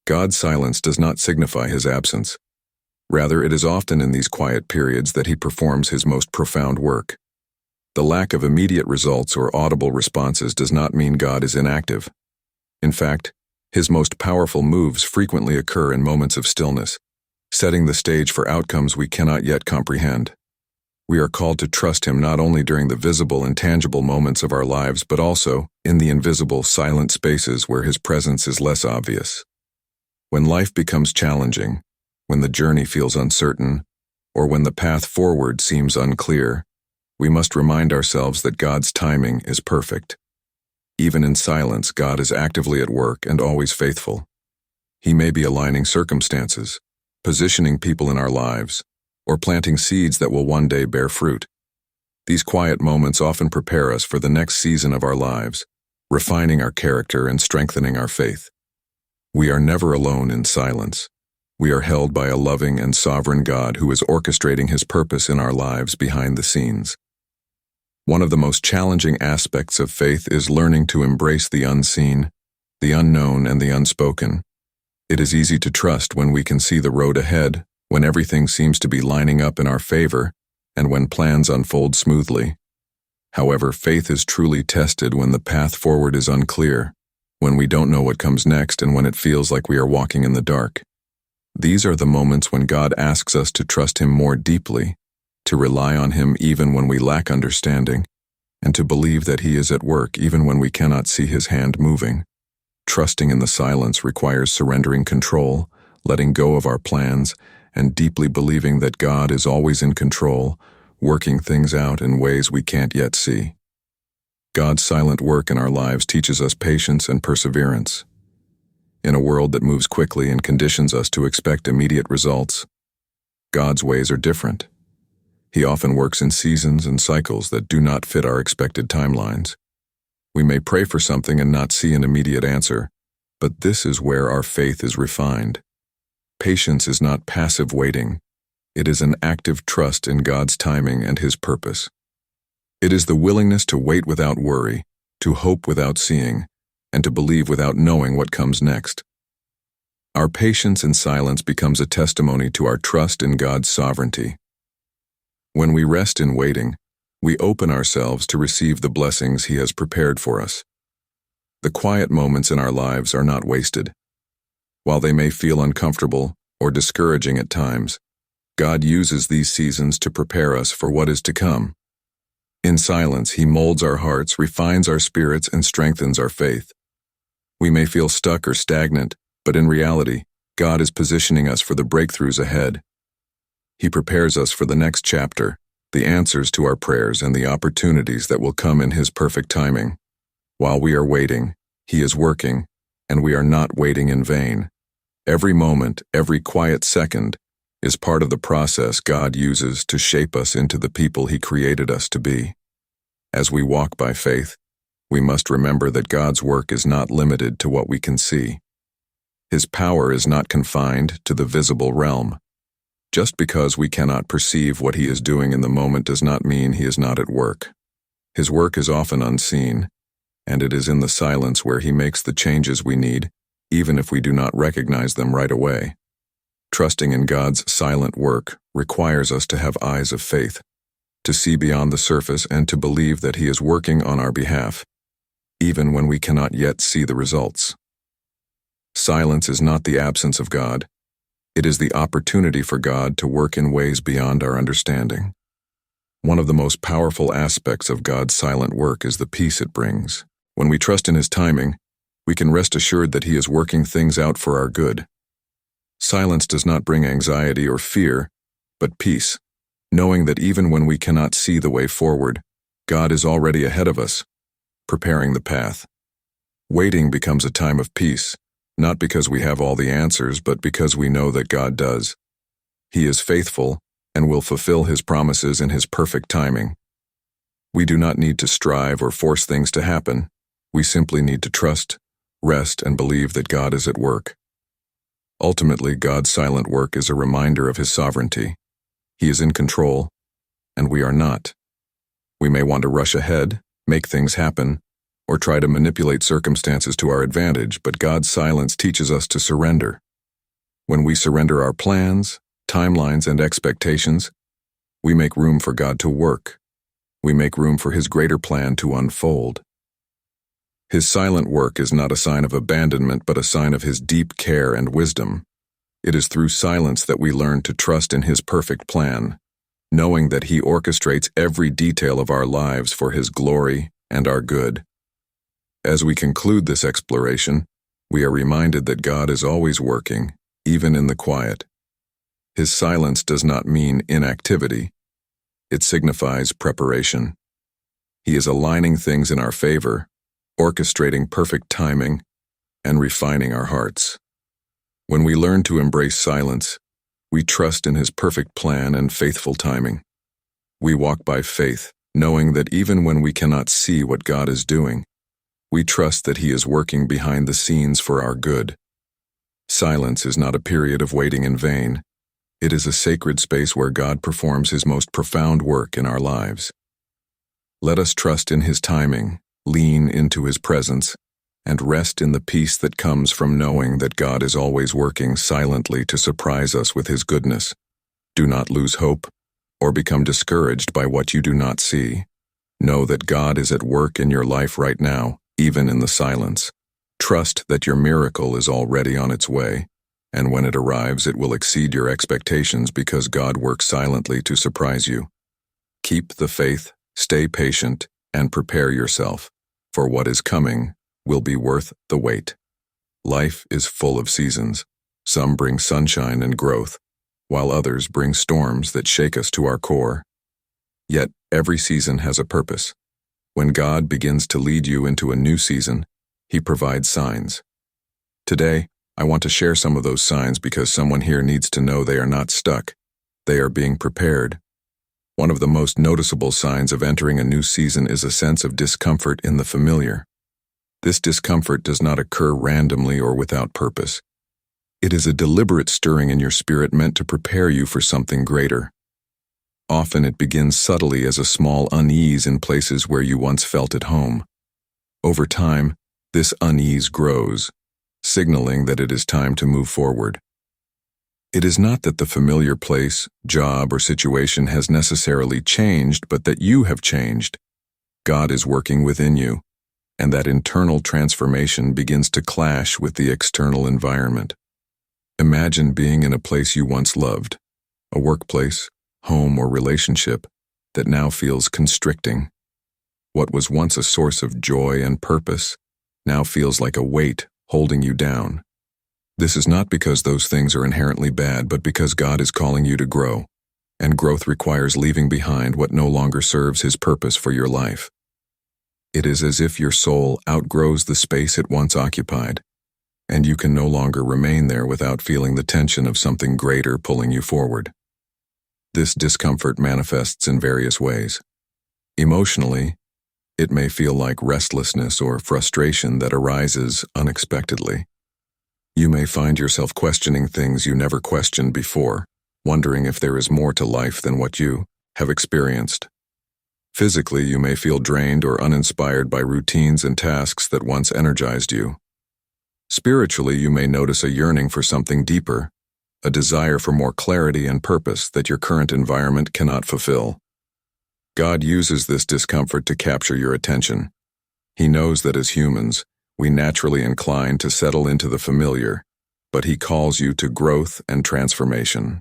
God's silence does not signify his absence. Rather, it is often in these quiet periods that he performs his most profound work. The lack of immediate results or audible responses does not mean God is inactive. In fact, his most powerful moves frequently occur in moments of stillness, setting the stage for outcomes we cannot yet comprehend. We are called to trust him not only during the visible and tangible moments of our lives, but also in the invisible, silent spaces where his presence is less obvious. When life becomes challenging, when the journey feels uncertain, or when the path forward seems unclear, we must remind ourselves that God's timing is perfect. Even in silence, God is actively at work and always faithful. He may be aligning circumstances, positioning people in our lives, or planting seeds that will one day bear fruit. These quiet moments often prepare us for the next season of our lives, refining our character and strengthening our faith. We are never alone in silence. We are held by a loving and sovereign God who is orchestrating his purpose in our lives behind the scenes. One of the most challenging aspects of faith is learning to embrace the unseen, the unknown, and the unspoken. It is easy to trust when we can see the road ahead, when everything seems to be lining up in our favor, and when plans unfold smoothly. However, faith is truly tested when the path forward is unclear, when we don't know what comes next, and when it feels like we are walking in the dark. These are the moments when God asks us to trust him more deeply, to rely on him even when we lack understanding, and to believe that he is at work even when we cannot see his hand moving. Trusting in the silence requires surrendering control, letting go of our plans, and deeply believing that God is always in control, working things out in ways we can't yet see. God's silent work in our lives teaches us patience and perseverance. In a world that moves quickly and conditions us to expect immediate results, God's ways are different. He often works in seasons and cycles that do not fit our expected timelines. We may pray for something and not see an immediate answer, but this is where our faith is refined. Patience is not passive waiting. It is an active trust in God's timing and his purpose. It is the willingness to wait without worry, to hope without seeing, and to believe without knowing what comes next. Our patience in silence becomes a testimony to our trust in God's sovereignty. When we rest in waiting, we open ourselves to receive the blessings he has prepared for us. The quiet moments in our lives are not wasted. While they may feel uncomfortable or discouraging at times, God uses these seasons to prepare us for what is to come. In silence, he molds our hearts, refines our spirits, and strengthens our faith. We may feel stuck or stagnant, but in reality, God is positioning us for the breakthroughs ahead. He prepares us for the next chapter, the answers to our prayers, and the opportunities that will come in his perfect timing. While we are waiting, he is working, and we are not waiting in vain. Every moment, every quiet second, is part of the process God uses to shape us into the people he created us to be. As we walk by faith, we must remember that God's work is not limited to what we can see. His power is not confined to the visible realm. Just because we cannot perceive what he is doing in the moment does not mean he is not at work. His work is often unseen, and it is in the silence where he makes the changes we need, even if we do not recognize them right away. Trusting in God's silent work requires us to have eyes of faith, to see beyond the surface and to believe that he is working on our behalf, even when we cannot yet see the results. Silence is not the absence of God. It is the opportunity for God to work in ways beyond our understanding. One of the most powerful aspects of God's silent work is the peace it brings. When we trust in his timing, we can rest assured that he is working things out for our good. Silence does not bring anxiety or fear, but peace, knowing that even when we cannot see the way forward, God is already ahead of us, preparing the path. Waiting becomes a time of peace, not because we have all the answers, but because we know that God does. He is faithful and will fulfill his promises in his perfect timing. We do not need to strive or force things to happen. We simply need to trust, rest, and believe that God is at work. Ultimately, God's silent work is a reminder of his sovereignty. He is in control, and we are not. We may want to rush ahead, make things happen, or try to manipulate circumstances to our advantage, but God's silence teaches us to surrender. When we surrender our plans, timelines, and expectations, we make room for God to work. We make room for His greater plan to unfold. His silent work is not a sign of abandonment, but a sign of His deep care and wisdom. It is through silence that we learn to trust in His perfect plan, knowing that He orchestrates every detail of our lives for His glory and our good. As we conclude this exploration, we are reminded that God is always working, even in the quiet. His silence does not mean inactivity. It signifies preparation. He is aligning things in our favor, orchestrating perfect timing, and refining our hearts. When we learn to embrace silence, we trust in His perfect plan and faithful timing. We walk by faith, knowing that even when we cannot see what God is doing, we trust that He is working behind the scenes for our good. Silence is not a period of waiting in vain. It is a sacred space where God performs His most profound work in our lives. Let us trust in His timing, lean into His presence, and rest in the peace that comes from knowing that God is always working silently to surprise us with His goodness. Do not lose hope or become discouraged by what you do not see. Know that God is at work in your life right now, even in the silence. Trust that your miracle is already on its way, and when it arrives, it will exceed your expectations because God works silently to surprise you. Keep the faith, stay patient, and prepare yourself, for what is coming will be worth the wait. Life is full of seasons. Some bring sunshine and growth, while others bring storms that shake us to our core. Yet every season has a purpose. When God begins to lead you into a new season, He provides signs. Today, I want to share some of those signs because someone here needs to know they are not stuck. They are being prepared. One of the most noticeable signs of entering a new season is a sense of discomfort in the familiar. This discomfort does not occur randomly or without purpose. It is a deliberate stirring in your spirit meant to prepare you for something greater. Often it begins subtly as a small unease in places where you once felt at home. Over time, this unease grows, signaling that it is time to move forward. It is not that the familiar place, job, or situation has necessarily changed, but that you have changed. God is working within you, and that internal transformation begins to clash with the external environment. Imagine being in a place you once loved, a workplace, home, or relationship that now feels constricting. What was once a source of joy and purpose now feels like a weight holding you down. This is not because those things are inherently bad, but because God is calling you to grow, and growth requires leaving behind what no longer serves His purpose for your life. It is as if your soul outgrows the space it once occupied, and you can no longer remain there without feeling the tension of something greater pulling you forward. This discomfort manifests in various ways. Emotionally, it may feel like restlessness or frustration that arises unexpectedly. You may find yourself questioning things you never questioned before, wondering if there is more to life than what you have experienced. Physically, you may feel drained or uninspired by routines and tasks that once energized you. Spiritually, you may notice a yearning for something deeper, a desire for more clarity and purpose that your current environment cannot fulfill. God uses this discomfort to capture your attention. He knows that as humans, we naturally incline to settle into the familiar, but He calls you to growth and transformation.